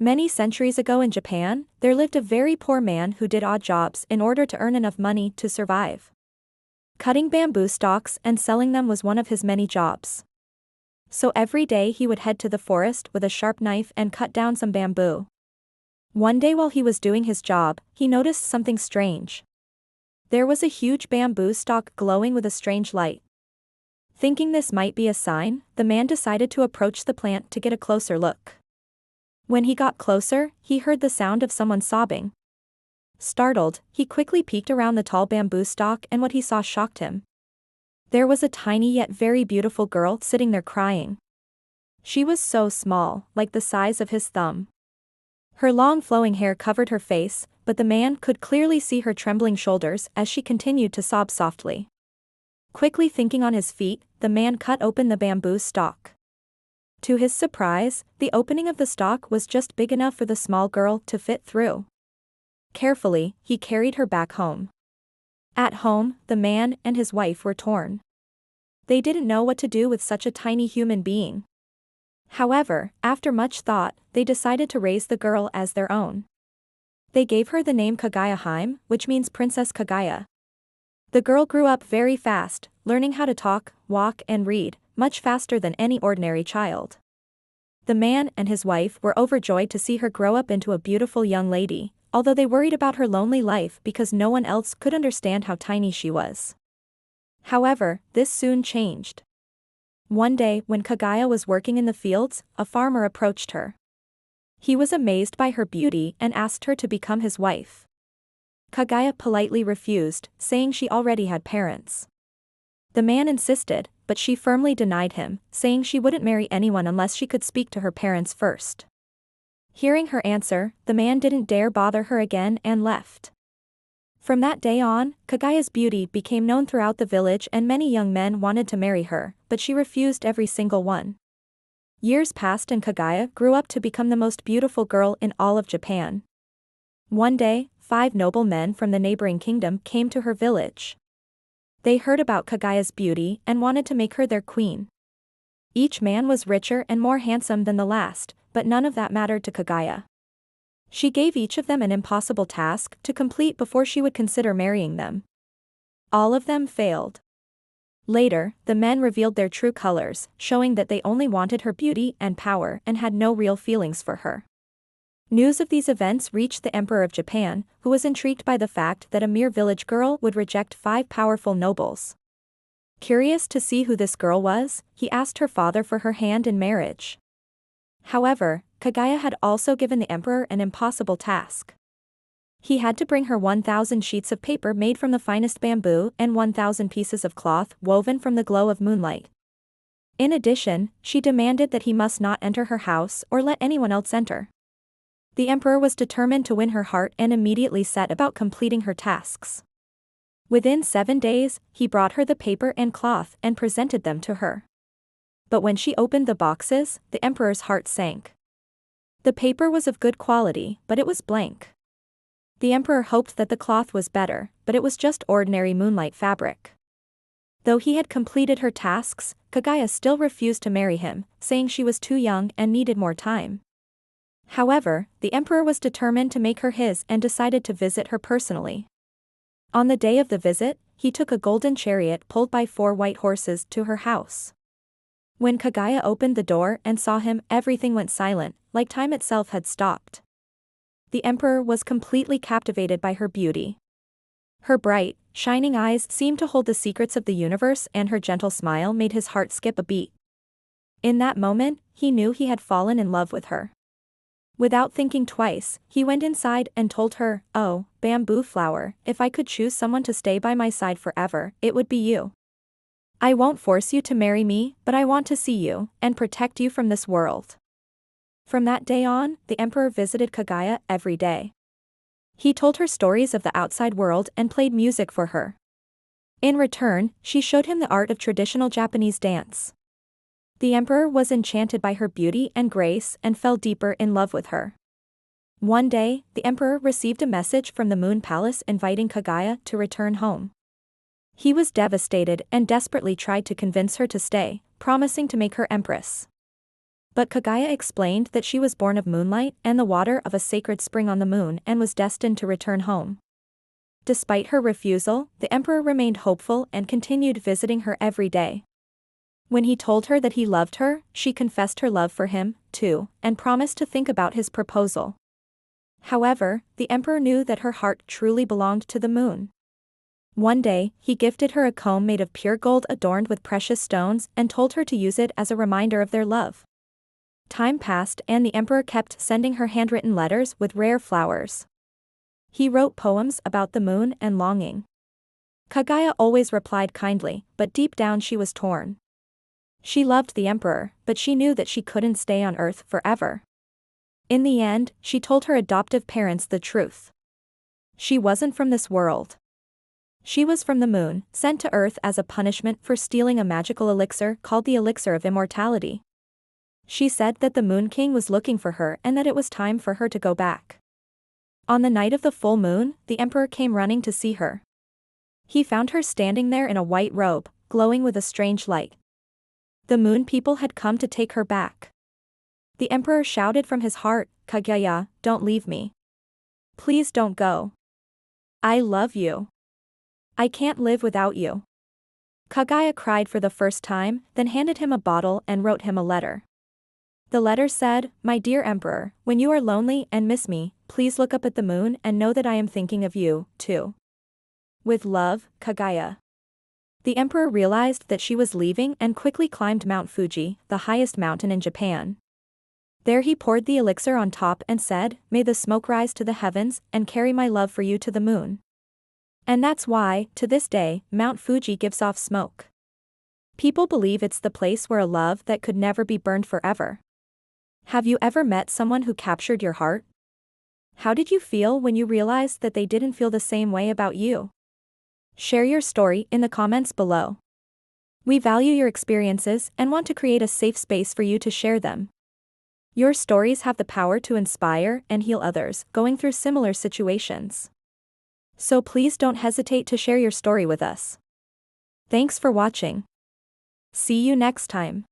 Many centuries ago in Japan, there lived a very poor man who did odd jobs in order to earn enough money to survive. Cutting bamboo stalks and selling them was one of his many jobs. So every day he would head to the forest with a sharp knife and cut down some bamboo. One day while he was doing his job, he noticed something strange. There was a huge bamboo stalk glowing with a strange light. Thinking this might be a sign, the man decided to approach the plant to get a closer look. When he got closer, he heard the sound of someone sobbing. Startled, he quickly peeked around the tall bamboo stalk and what he saw shocked him. There was a tiny yet very beautiful girl sitting there crying. She was so small, like the size of his thumb. Her long flowing hair covered her face, but the man could clearly see her trembling shoulders as she continued to sob softly. Quickly thinking on his feet, the man cut open the bamboo stalk. To his surprise, the opening of the stalk was just big enough for the small girl to fit through. Carefully, he carried her back home. At home, the man and his wife were torn. They didn't know what to do with such a tiny human being. However, after much thought, they decided to raise the girl as their own. They gave her the name Kaguya Hime, which means Princess Kaguya. The girl grew up very fast, learning how to talk, walk and read, much faster than any ordinary child. The man and his wife were overjoyed to see her grow up into a beautiful young lady, although they worried about her lonely life because no one else could understand how tiny she was. However, this soon changed. One day when Kaguya was working in the fields, a farmer approached her. He was amazed by her beauty and asked her to become his wife. Kaguya politely refused, saying she already had parents. The man insisted, but she firmly denied him, saying she wouldn't marry anyone unless she could speak to her parents first. Hearing her answer, the man didn't dare bother her again and left. From that day on, Kaguya's beauty became known throughout the village and many young men wanted to marry her, but she refused every single one. Years passed and Kaguya grew up to become the most beautiful girl in all of Japan. One day, 5 noble men from the neighboring kingdom came to her village. They heard about Kaguya's beauty and wanted to make her their queen. Each man was richer and more handsome than the last, but none of that mattered to Kaguya. She gave each of them an impossible task to complete before she would consider marrying them. All of them failed. Later, the men revealed their true colors, showing that they only wanted her beauty and power and had no real feelings for her. News of these events reached the Emperor of Japan, who was intrigued by the fact that a mere village girl would reject 5 powerful nobles. Curious to see who this girl was, he asked her father for her hand in marriage. However, Kaguya had also given the emperor an impossible task. He had to bring her 1,000 sheets of paper made from the finest bamboo and 1,000 pieces of cloth woven from the glow of moonlight. In addition, she demanded that he must not enter her house or let anyone else enter. The emperor was determined to win her heart and immediately set about completing her tasks. Within 7 days, he brought her the paper and cloth and presented them to her. But when she opened the boxes, the emperor's heart sank. The paper was of good quality, but it was blank. The emperor hoped that the cloth was better, but it was just ordinary moonlight fabric. Though he had completed her tasks, Kaguya still refused to marry him, saying she was too young and needed more time. However, the emperor was determined to make her his and decided to visit her personally. On the day of the visit, he took a golden chariot pulled by 4 white horses to her house. When Kaguya opened the door and saw him, everything went silent, like time itself had stopped. The emperor was completely captivated by her beauty. Her bright, shining eyes seemed to hold the secrets of the universe and her gentle smile made his heart skip a beat. In that moment, he knew he had fallen in love with her. Without thinking twice, he went inside and told her, "Oh, bamboo flower, if I could choose someone to stay by my side forever, it would be you. I won't force you to marry me, but I want to see you and protect you from this world." From that day on, the emperor visited Kaguya every day. He told her stories of the outside world and played music for her. In return, she showed him the art of traditional Japanese dance. The emperor was enchanted by her beauty and grace and fell deeper in love with her. One day, the emperor received a message from the Moon Palace inviting Kaguya to return home. He was devastated and desperately tried to convince her to stay, promising to make her empress. But Kagaya explained that she was born of moonlight and the water of a sacred spring on the moon and was destined to return home. Despite her refusal, the emperor remained hopeful and continued visiting her every day. When he told her that he loved her, she confessed her love for him, too, and promised to think about his proposal. However, the emperor knew that her heart truly belonged to the moon. One day, he gifted her a comb made of pure gold adorned with precious stones and told her to use it as a reminder of their love. Time passed and the emperor kept sending her handwritten letters with rare flowers. He wrote poems about the moon and longing. Kagaya always replied kindly, but deep down she was torn. She loved the emperor, but she knew that she couldn't stay on Earth forever. In the end, she told her adoptive parents the truth. She wasn't from this world. She was from the moon, sent to Earth as a punishment for stealing a magical elixir called the Elixir of Immortality. She said that the Moon King was looking for her and that it was time for her to go back. On the night of the full moon, the emperor came running to see her. He found her standing there in a white robe, glowing with a strange light. The moon people had come to take her back. The emperor shouted from his heart, "Kagaya, don't leave me. Please don't go. I love you. I can't live without you." Kagaya cried for the first time, then handed him a bottle and wrote him a letter. The letter said, "My dear emperor, when you are lonely and miss me, please look up at the moon and know that I am thinking of you, too. With love, Kagaya." The emperor realized that she was leaving and quickly climbed Mount Fuji, the highest mountain in Japan. There he poured the elixir on top and said, "May the smoke rise to the heavens and carry my love for you to the moon." And that's why, to this day, Mount Fuji gives off smoke. People believe it's the place where a love that could never be burned forever. Have you ever met someone who captured your heart? How did you feel when you realized that they didn't feel the same way about you? Share your story in the comments below. We value your experiences and want to create a safe space for you to share them. Your stories have the power to inspire and heal others going through similar situations. So please don't hesitate to share your story with us. Thanks for watching. See you next time.